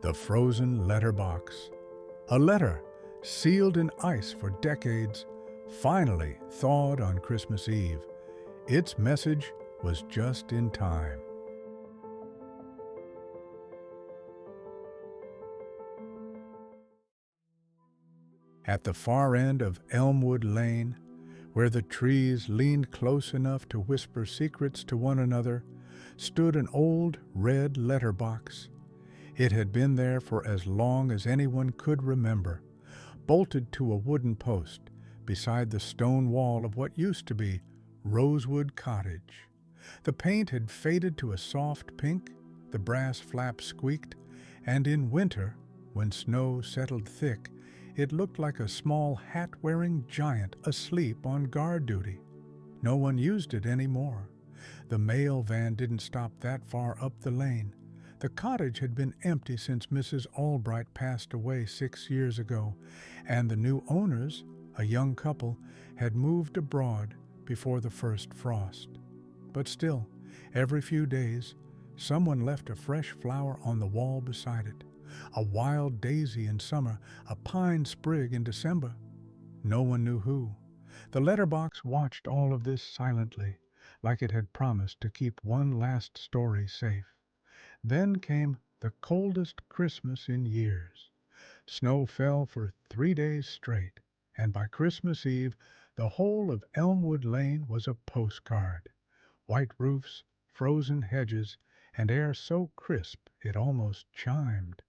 The Frozen Letterbox. A letter, sealed in ice for decades, finally thawed on Christmas Eve. Its message was just in time. At the far end of Elmwood Lane, where the trees leaned close enough to whisper secrets to one another, stood an old red letterbox. It had been there for as long as anyone could remember, bolted to a wooden post beside the stone wall of what used to be Rosewood Cottage. The paint had faded to a soft pink, the brass flaps squeaked, and in winter, when snow settled thick, it looked like a small hat-wearing giant asleep on guard duty. No one used it anymore. The mail van didn't stop that far up the lane. The cottage had been empty since Mrs. Albright passed away 6 years ago, and the new owners, a young couple, had moved abroad before the first frost. But still, every few days, someone left a fresh flower on the wall beside it. A wild daisy in summer, a pine sprig in December. No one knew who. The letterbox watched all of this silently, like it had promised to keep one last story safe. Then came the coldest Christmas in years. Snow fell for 3 days straight, and by Christmas Eve, the whole of Elmwood Lane was a postcard. White roofs, frozen hedges, and air so crisp it almost chimed.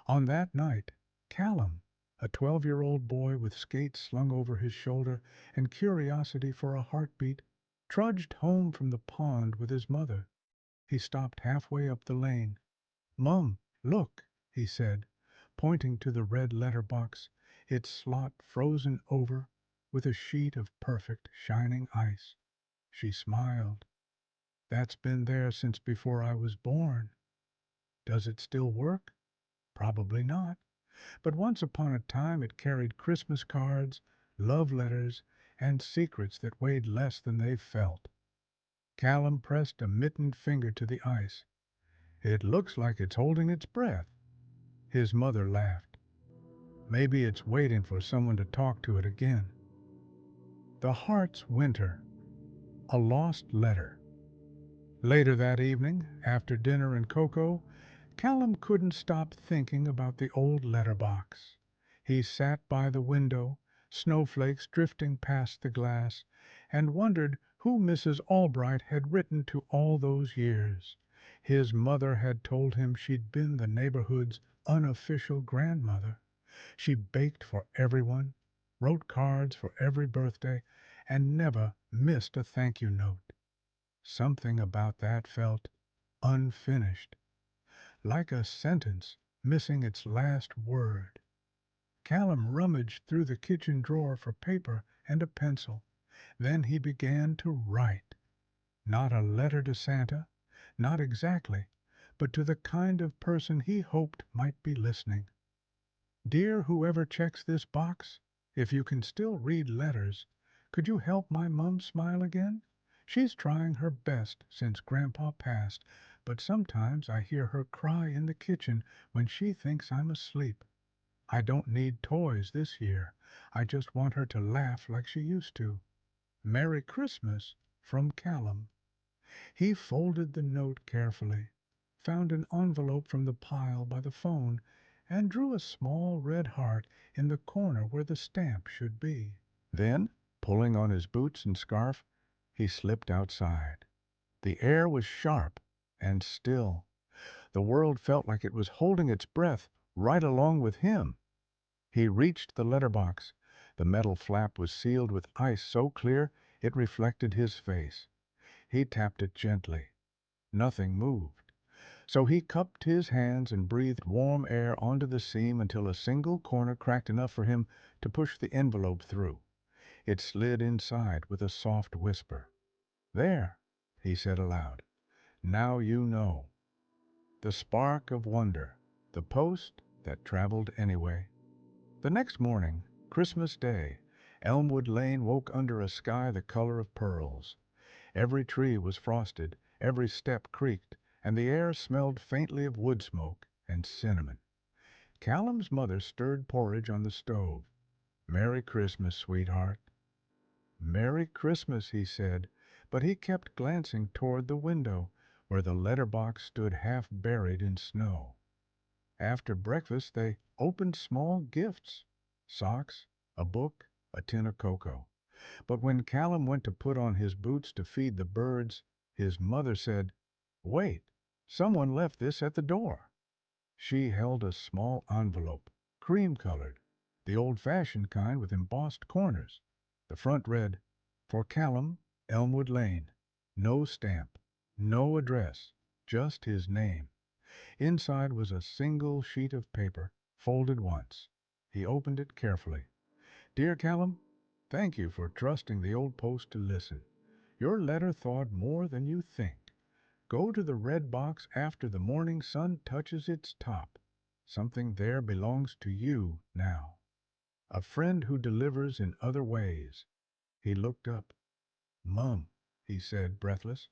On that night, Callum, a 12-year-old boy with skates slung over his shoulder and curiosity for a heartbeat, trudged home from the pond with his mother. He stopped halfway up the lane. "Mum, look," he said, pointing to the red letterbox, its slot frozen over with a sheet of perfect shining ice. She smiled. "That's been there since before I was born." "Does it still work?" "Probably not. But once upon a time it carried Christmas cards, love letters, and secrets that weighed less than they felt." Callum pressed a mittened finger to the ice. "It looks like it's holding its breath." His mother laughed. "Maybe it's waiting for someone to talk to it again." The Heart's Winter. A Lost Letter. Later that evening, after dinner and cocoa, Callum couldn't stop thinking about the old letterbox. He sat by the window, snowflakes drifting past the glass, and wondered who Mrs. Albright had written to all those years. His mother had told him she'd been the neighborhood's unofficial grandmother. She baked for everyone, wrote cards for every birthday, and never missed a thank you note. Something about that felt unfinished, like a sentence missing its last word. Callum rummaged through the kitchen drawer for paper and a pencil. Then he began to write. Not a letter to Santa, not exactly, but to the kind of person he hoped might be listening. "Dear whoever checks this box, if you can still read letters, could you help my mum smile again? She's trying her best since Grandpa passed, but sometimes I hear her cry in the kitchen when she thinks I'm asleep. I don't need toys this year. I just want her to laugh like she used to. Merry Christmas, from Callum." He folded the note carefully, found an envelope from the pile by the phone, and drew a small red heart in the corner where the stamp should be. Then, pulling on his boots and scarf, he slipped outside. The air was sharp and still. The world felt like it was holding its breath right along with him. He reached the letterbox. The metal flap was sealed with ice so clear it reflected his face. He tapped it gently. Nothing moved. So he cupped his hands and breathed warm air onto the seam until a single corner cracked enough for him to push the envelope through. It slid inside with a soft whisper. "There," he said aloud. "Now you know." The spark of wonder. The post that traveled anyway. The next morning, Christmas Day, Elmwood Lane woke under a sky the color of pearls. Every tree was frosted, every step creaked, and the air smelled faintly of wood smoke and cinnamon. Callum's mother stirred porridge on the stove. "Merry Christmas, sweetheart." "Merry Christmas," he said, but he kept glancing toward the window, where the letterbox stood half buried in snow. After breakfast they opened small gifts: socks, a book, a tin of cocoa. But when Callum went to put on his boots to feed the birds, his mother said, "Wait, someone left this at the door." She held a small envelope, cream-colored, the old-fashioned kind with embossed corners. The front read, "For Callum, Elmwood Lane." No stamp, no address, just his name. Inside was a single sheet of paper, folded once. He opened it carefully. "Dear Callum, thank you for trusting the old post to listen. Your letter thawed more than you think. Go to the red box after the morning sun touches its top. Something there belongs to you now. A friend who delivers in other ways." He looked up. "Mum," he said, breathless,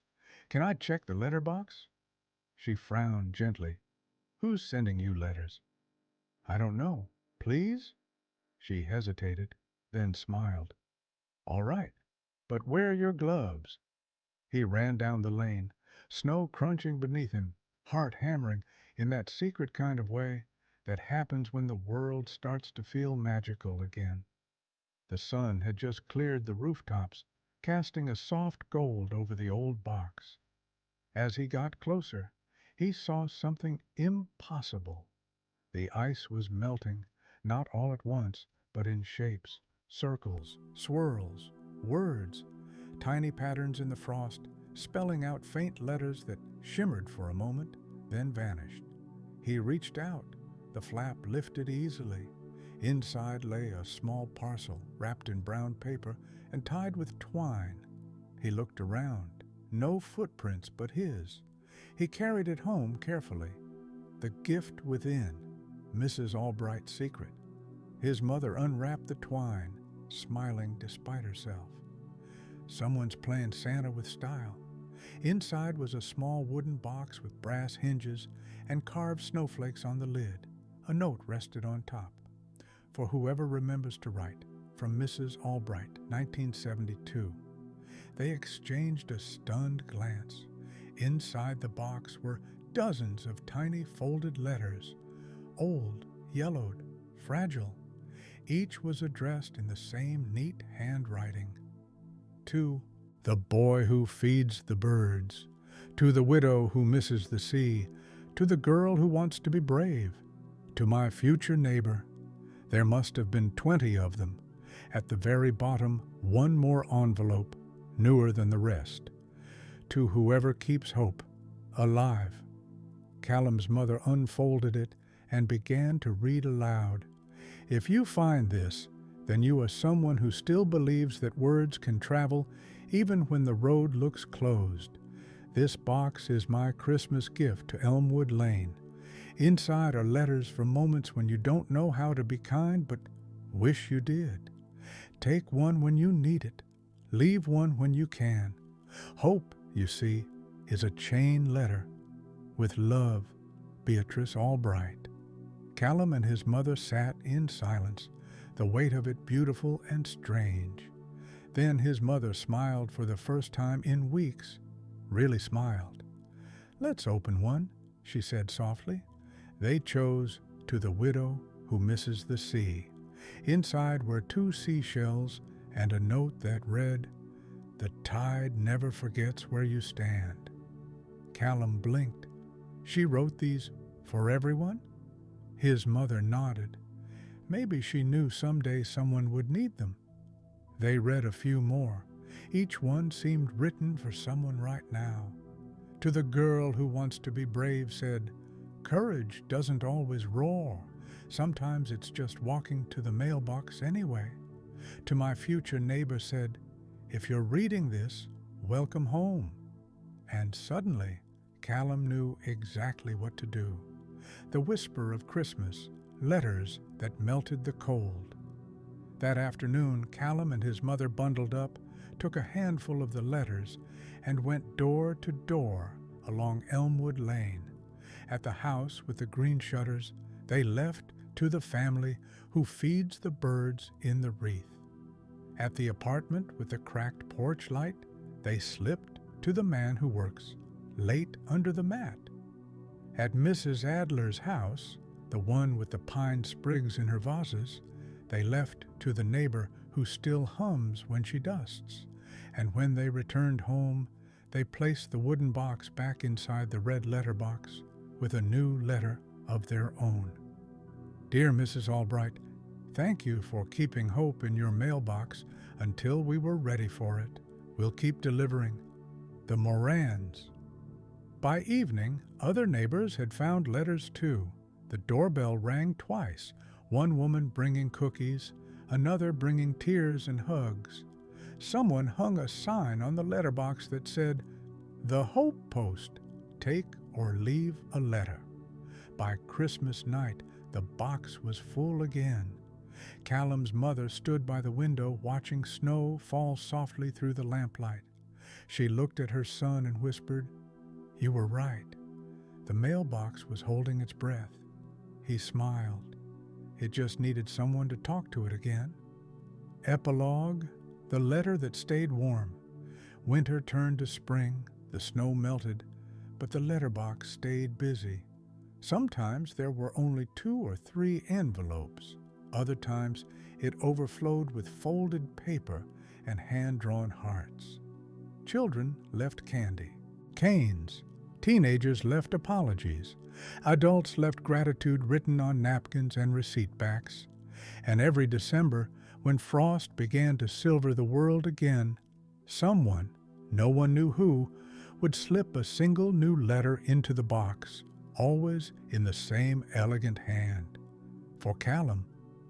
"can I check the letter box?" She frowned gently. "Who's sending you letters?" "I don't know. Please?" She hesitated, then smiled. "All right. But wear your gloves." He ran down the lane, snow crunching beneath him, heart hammering in that secret kind of way that happens when the world starts to feel magical again. The sun had just cleared the rooftops, casting a soft gold over the old box. As he got closer, he saw something impossible. The ice was melting, not all at once, but in shapes, circles, swirls, words, tiny patterns in the frost, spelling out faint letters that shimmered for a moment, then vanished. He reached out. The flap lifted easily. Inside lay a small parcel wrapped in brown paper and tied with twine. He looked around. No footprints but his. He carried it home carefully. The gift within, Mrs. Albright's secret. His mother unwrapped the twine, smiling despite herself. Someone's playing Santa with style. Inside was a small wooden box with brass hinges and carved snowflakes on the lid. A note rested on top. "For whoever remembers to write, from Mrs. Albright, 1972. They exchanged a stunned glance. Inside the box were dozens of tiny folded letters, old, yellowed, fragile. Each was addressed in the same neat handwriting. To the boy who feeds the birds, to the widow who misses the sea, to the girl who wants to be brave, to my future neighbor. There must have been 20 of them. At the very bottom, one more envelope, newer than the rest. To whoever keeps hope alive." Callum's mother unfolded it and began to read aloud. "If you find this, then you are someone who still believes that words can travel even when the road looks closed. This box is my Christmas gift to Elmwood Lane. Inside are letters from moments when you don't know how to be kind but wish you did. Take one when you need it. Leave one when you can. Hope, you see, is a chain letter. With love, Beatrice Albright." Callum and his mother sat in silence, the weight of it beautiful and strange. Then his mother smiled for the first time in weeks, really smiled. "Let's open one," she said softly. They chose "To the Widow Who Misses the Sea." Inside were 2 seashells and a note that read, "The tide never forgets where you stand." Callum blinked. "She wrote these for everyone?" His mother nodded. Maybe she knew someday someone would need them. They read a few more. Each one seemed written for someone right now. To the girl who wants to be brave said, "Courage doesn't always roar. Sometimes it's just walking to the mailbox anyway." To my future neighbor said, "If you're reading this, welcome home." And suddenly, Callum knew exactly what to do. The whisper of Christmas, letters that melted the cold. That afternoon, Callum and his mother bundled up, took a handful of the letters, and went door to door along Elmwood Lane. At the house with the green shutters, they left to the family who feeds the birds in the wreath. At the apartment with the cracked porch light, they slipped to the man who works late under the mat. At Mrs. Adler's house, the one with the pine sprigs in her vases, they left to the neighbor who still hums when she dusts. And when they returned home, they placed the wooden box back inside the red letterbox with a new letter of their own. Dear Mrs. Albright, thank you for keeping hope in your mailbox until we were ready for it. We'll keep delivering. The Morans. By evening, other neighbors had found letters too. The doorbell rang twice, one woman bringing cookies, another bringing tears and hugs. Someone hung a sign on the letterbox that said, "The Hope Post, take or leave a letter." By Christmas night, the box was full again. Callum's mother stood by the window watching snow fall softly through the lamplight. She looked at her son and whispered, "You were right." The mailbox was holding its breath. He smiled. It just needed someone to talk to it again. Epilogue, the letter that stayed warm. Winter turned to spring, the snow melted, but the letterbox stayed busy. Sometimes there were only 2 or 3 envelopes. Other times it overflowed with folded paper and hand-drawn hearts. Children left candy, canes. Teenagers left apologies. Adults left gratitude written on napkins and receipt backs. And every December, when frost began to silver the world again, someone, no one knew who, would slip a single new letter into the box, always in the same elegant hand. For Callum,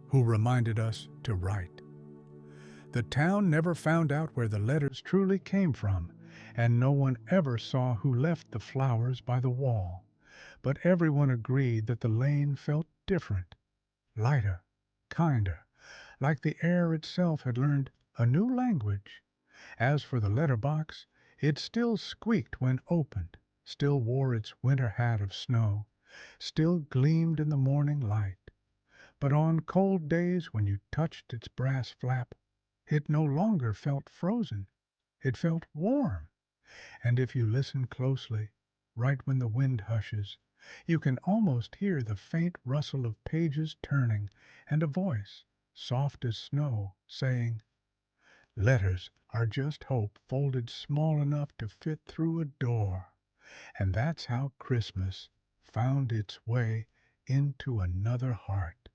who reminded us to write. The town never found out where the letters truly came from, and no one ever saw who left the flowers by the wall. But everyone agreed that the lane felt different, lighter, kinder, like the air itself had learned a new language. As for the letterbox, it still squeaked when opened, still wore its winter hat of snow, still gleamed in the morning light. But on cold days when you touched its brass flap, it no longer felt frozen. It felt warm. And if you listen closely, right when the wind hushes, you can almost hear the faint rustle of pages turning and a voice, soft as snow, saying, "Letters are just hope folded small enough to fit through a door." And that's how Christmas found its way into another heart.